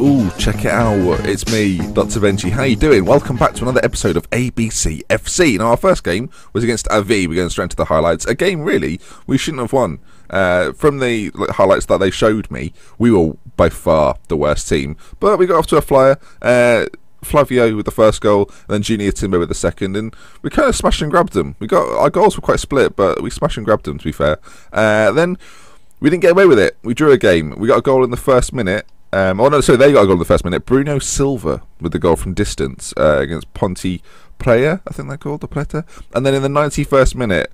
Ooh, check it out. It's me, Dr. Benji. How you doing? Welcome back to another episode of ABC FC. Now, our first game was against AV. We're going straight into the highlights. A game, really, we shouldn't have won. From the highlights that they showed me, we were by far the worst team. But we got off to a flyer. Flavio with the first goal, and then Junior Timber with the second, and we kind of smashed and grabbed them. Our goals were quite split, but we smashed and grabbed them, to be fair. Then we didn't get away with it. We drew a game. We got a goal in the first minute. They got a goal in the first minute. Bruno Silva with the goal from distance against Ponte Preta, I think they're called, the Preta. And then in the 91st minute,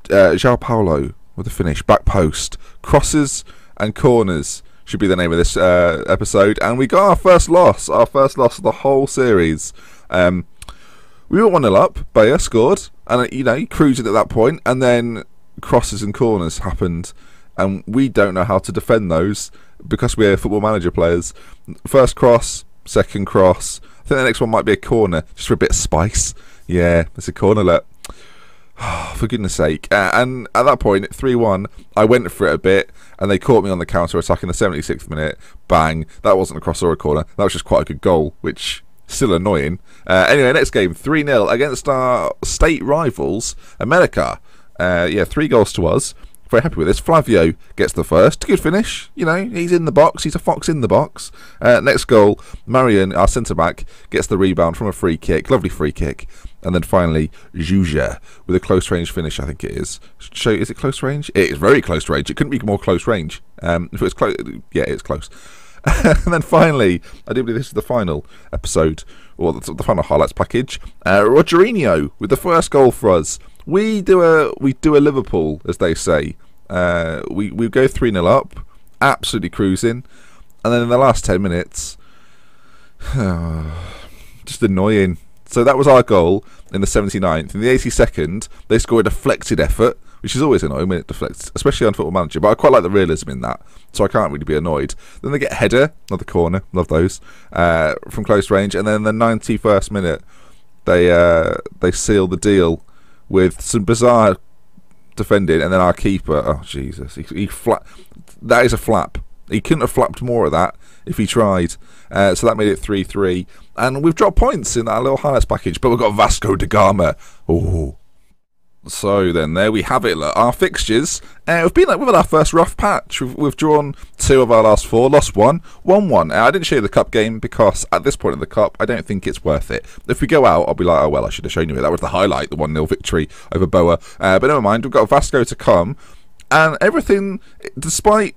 João Paulo with the finish, back post, crosses and corners should be the name of this episode. And we got our first loss of the whole series. We were 1-0 up. Bayer scored, and he cruised at that point, and then crosses and corners happened, and we don't know how to defend those because we're Football Manager players. First cross, second cross. I think the next one might be a corner, just for a bit of spice. Yeah, it's a corner. Look. For goodness sake. And at that point, 3-1, I went for it a bit, and they caught me on the counter-attack in the 76th minute. Bang. That wasn't a cross or a corner. That was just quite a good goal, which still annoying. Anyway, next game, 3-0 against our state rivals, America. 3 goals to us. Very happy with this. Flavio gets the first. Good finish. He's in the box. He's a fox in the box. Next goal, Marion, our centre-back, gets the rebound from a free kick. Lovely free kick. And then finally, Juja with a close-range finish, I think it is. Is it close range? It is very close range. It couldn't be more close range. If it was close, yeah, it's close. And then finally, I do believe this is the final episode, or the final highlights package. Rogerinho with the first goal for us. We do a Liverpool, as they say. We go 3-0 up, absolutely cruising, and then in the last 10 minutes, just annoying. So that was our goal in the 79th. In the 82nd, they scored a deflected effort, which is always annoying when it deflects, especially on Football Manager. But I quite like the realism in that, so I can't really be annoyed. Then they get a header, another corner, love those, from close range. And then in the 91st minute, they seal the deal with some bizarre defending, and then our keeper, oh Jesus, that is a flap. He couldn't have flapped more of that if he tried. So that made it 3-3, and we've dropped points in that little highlights package, but we've got Vasco da Gama. Ooh. So then there we have it. Look, our fixtures. We've had our first rough patch. We've drawn 2 of our last 4, lost 1, won 1. I didn't show you the cup game because at this point in the cup, I don't think it's worth it. If we go out, I'll be like, oh well, I should have shown you it. That was the highlight, the 1-0 victory over Boa. But never mind, we've got Vasco to come, and everything, despite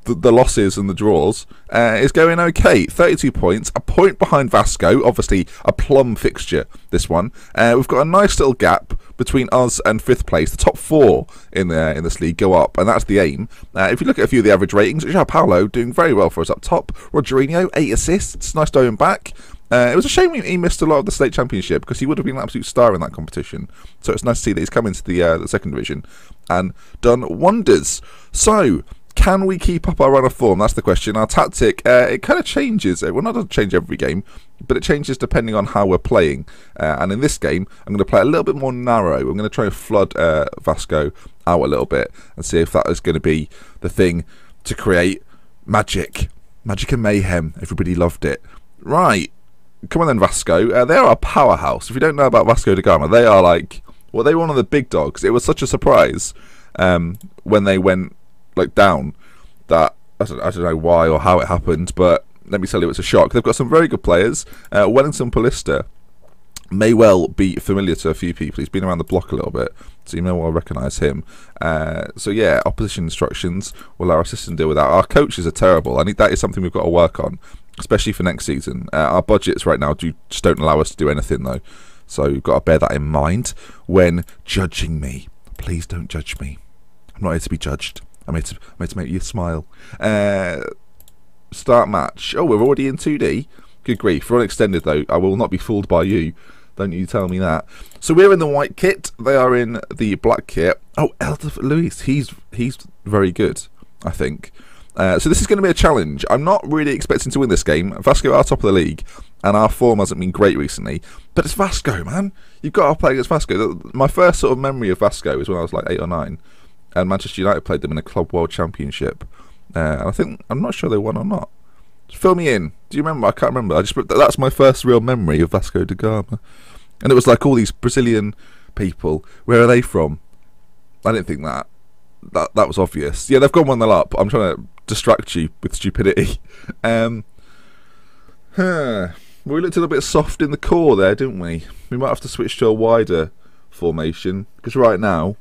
the losses and the draws, is going okay. 32 points, a point behind Vasco, obviously a plum fixture, this one. We've got a nice little gap between us and 5th place. The top 4 in this league go up, and that's the aim. If you look at a few of the average ratings, João Paulo doing very well for us up top. Rogerinho, 8 assists, nice to have him back. It was a shame he missed a lot of the state championship because he would have been an absolute star in that competition. So it's nice to see that he's come into the second division and done wonders. So, can we keep up our run of form? That's the question. Our tactic, it kind of changes. Well, not doesn't change every game, but it changes depending on how we're playing. And in this game, I'm going to play a little bit more narrow. I'm going to try and flood Vasco out a little bit and see if that is going to be the thing to create magic. Magic and mayhem. Everybody loved it. Right. Come on then, Vasco. They are a powerhouse. If you don't know about Vasco da Gama, they are they were one of the big dogs. It was such a surprise when they went down that I don't know why or how it happened, but let me tell you, it's a shock. They've got some very good players. Wellington Paulista may well be familiar to a few people. He's been around the block a little bit, so you may well recognise him. So yeah, opposition instructions will our assistant deal with that. Our coaches are terrible. I think that is something we've got to work on, especially for next season. Our budgets right now just don't allow us to do anything though, so you've got to bear that in mind when judging me. Please don't judge me. I'm not here to be judged. I'm here to make you smile. Start match. Oh, we're already in 2D. Good grief. We're on extended though. I will not be fooled by you. Don't you tell me that. So we're in the white kit. They are in the black kit. Oh, Elder Luis. He's very good, I think. So this is going to be a challenge. I'm not really expecting to win this game. Vasco are top of the league, and our form hasn't been great recently. But it's Vasco, man. You've got to play against Vasco. My first sort of memory of Vasco is when I was 8 or 9. And Manchester United played them in a Club World Championship. And I'm not sure they won or not. Fill me in. Do you remember? I can't remember. That's my first real memory of Vasco da Gama. And it was like all these Brazilian people. Where are they from? I didn't think that was obvious. Yeah, they've gone 1-0 up. I'm trying to distract you with stupidity. We looked a little bit soft in the core there, didn't we? We might have to switch to a wider formation, because right now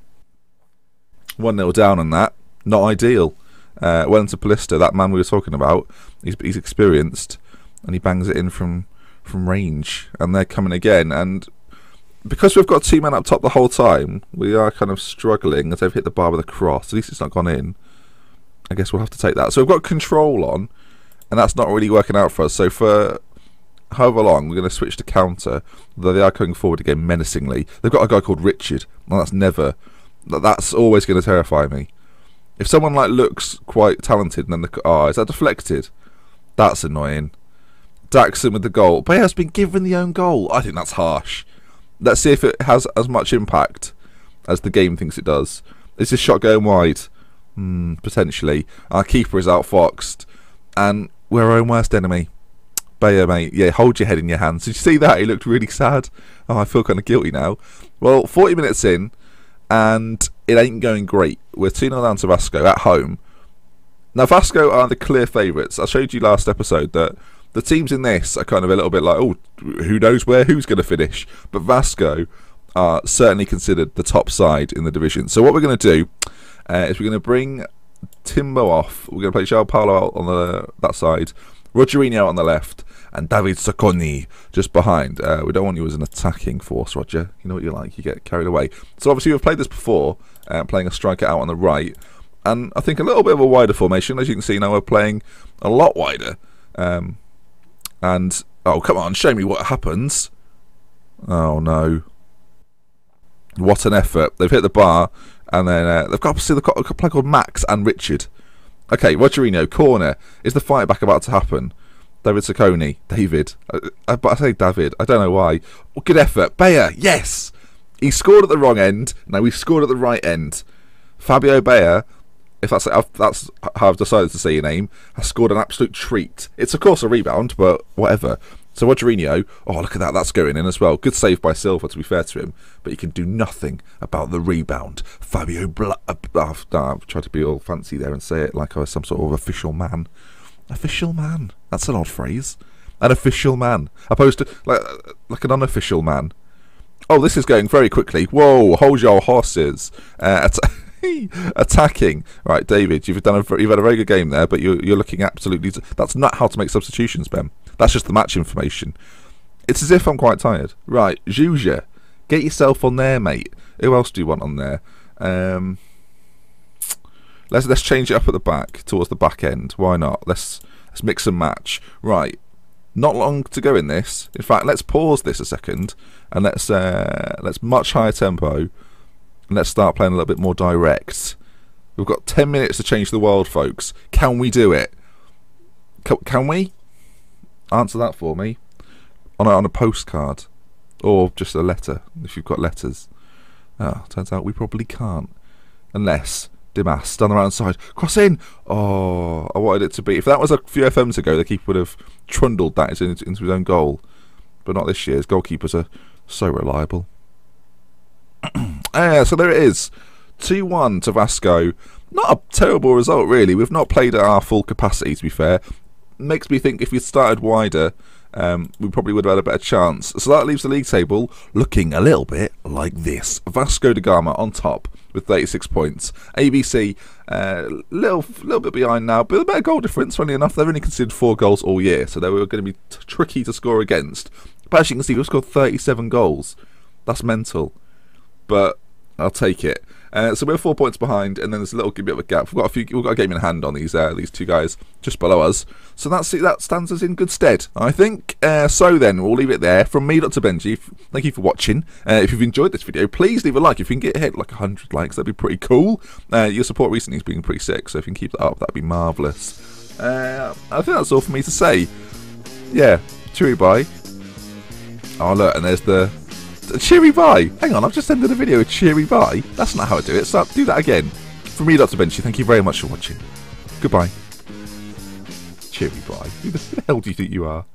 1-0 down on that. Not ideal. Wellington Paulista, that man we were talking about, he's experienced, and he bangs it in from range, and they're coming again. And because we've got 2 men up top the whole time, we are kind of struggling as they've hit the bar with a cross. At least it's not gone in. I guess we'll have to take that. So we've got control on, and that's not really working out for us. So for however long, we're going to switch to counter, though they are coming forward again menacingly. They've got a guy called Richard, and that's always going to terrify me. If someone like looks quite talented, and then is that deflected? That's annoying. Daxon with the goal. But has been given the own goal. I think that's harsh. Let's see if it has as much impact as the game thinks it does. Is this shot going wide? Potentially. Our keeper is outfoxed, and we're our own worst enemy. Bayer, mate. Yeah, hold your head in your hands. Did you see that? He looked really sad. Oh, I feel kind of guilty now. Well, 40 minutes in, and it ain't going great. We're 2-0 down to Vasco at home. Now, Vasco are the clear favourites. I showed you last episode that the teams in this are kind of a little bit like, oh, who knows who's going to finish. But Vasco are certainly considered the top side in the division. So what we're going to do is we're going to bring Timbo off. We're going to play João Paulo out on that side, Rogerinho out on the left, and David Sacconi just behind. We don't want you as an attacking force, Roger. You know what you like. You get carried away. So obviously we've played this before, playing a striker out on the right. And I think a little bit of a wider formation. As you can see now, we're playing a lot wider. And, oh, come on, show me what happens. Oh, no. What an effort. They've hit the bar, and then they've got a player called Max and Richard. Okay, Rogerinho, corner. Is the fight back about to happen? David Sacconi. David. But I say David. I don't know why. Oh, good effort. Bayer, yes! He scored at the wrong end. No, he scored at the right end. Fabio Bayer, if that's how I've decided to say your name, has scored an absolute treat. It's of course a rebound, but whatever. So Rogerinho, oh look at that, that's going in as well. Good save by Silva, to be fair to him, but he can do nothing about the rebound. Fabio I've tried to be all fancy there and say it like I was some sort of official man. Official man, that's an odd phrase. An official man, opposed to like an unofficial man. Oh, this is going very quickly. Whoa, hold your horses. Attacking. Right, David, you've had a very good game there, but you're looking absolutely... That's not how to make substitutions, Ben. That's just the match information. It's as if I'm quite tired. Right, Juja, get yourself on there, mate. Who else do you want on there? Let's change it up at the back, towards the back end. Why not? Let's mix and match. Right, not long to go in this. In fact, let's pause this a second, and let's much higher tempo. And let's start playing a little bit more direct. We've got 10 minutes to change the world, folks. Can we do it? Can we? Answer that for me. On a postcard. Or just a letter, if you've got letters. Turns out we probably can't. Unless Dimas, down the right side. Cross in! Oh, I wanted it to be. If that was a few FMs ago, the keeper would have trundled that into his own goal. But not this year. His goalkeepers are so reliable. So there it is, 2-1 to Vasco. Not a terrible result really. We've not played at our full capacity, to be fair. Makes me think if we started wider, we probably would have had a better chance. So that leaves the league table looking a little bit like this. Vasco da Gama on top with 36 points. ABC little bit behind now, but a better goal difference. Funny enough, they've only conceded 4 goals all year, so they were going to be tricky to score against. But as you can see, we've scored 37 goals. That's mental. But I'll take it. So we're 4 points behind, and then there's a little bit of a gap. We've got a game in hand on these two guys just below us. So that stands us in good stead, I think. So then we'll leave it there. From me, Dr. Benji. Thank you for watching. If you've enjoyed this video, please leave a like. If you can get hit like 100 likes, that'd be pretty cool. Your support recently has been pretty sick, so if you can keep that up, that'd be marvellous. I think that's all for me to say. Yeah, cheery bye. Oh look, and there's the cheery bye. Hang on, I've just ended a video with cheery bye. That's not how I do it. So do that again. From me, Dr. Benji, thank you very much for watching. Goodbye. cheery pie. Who the hell do you think you are?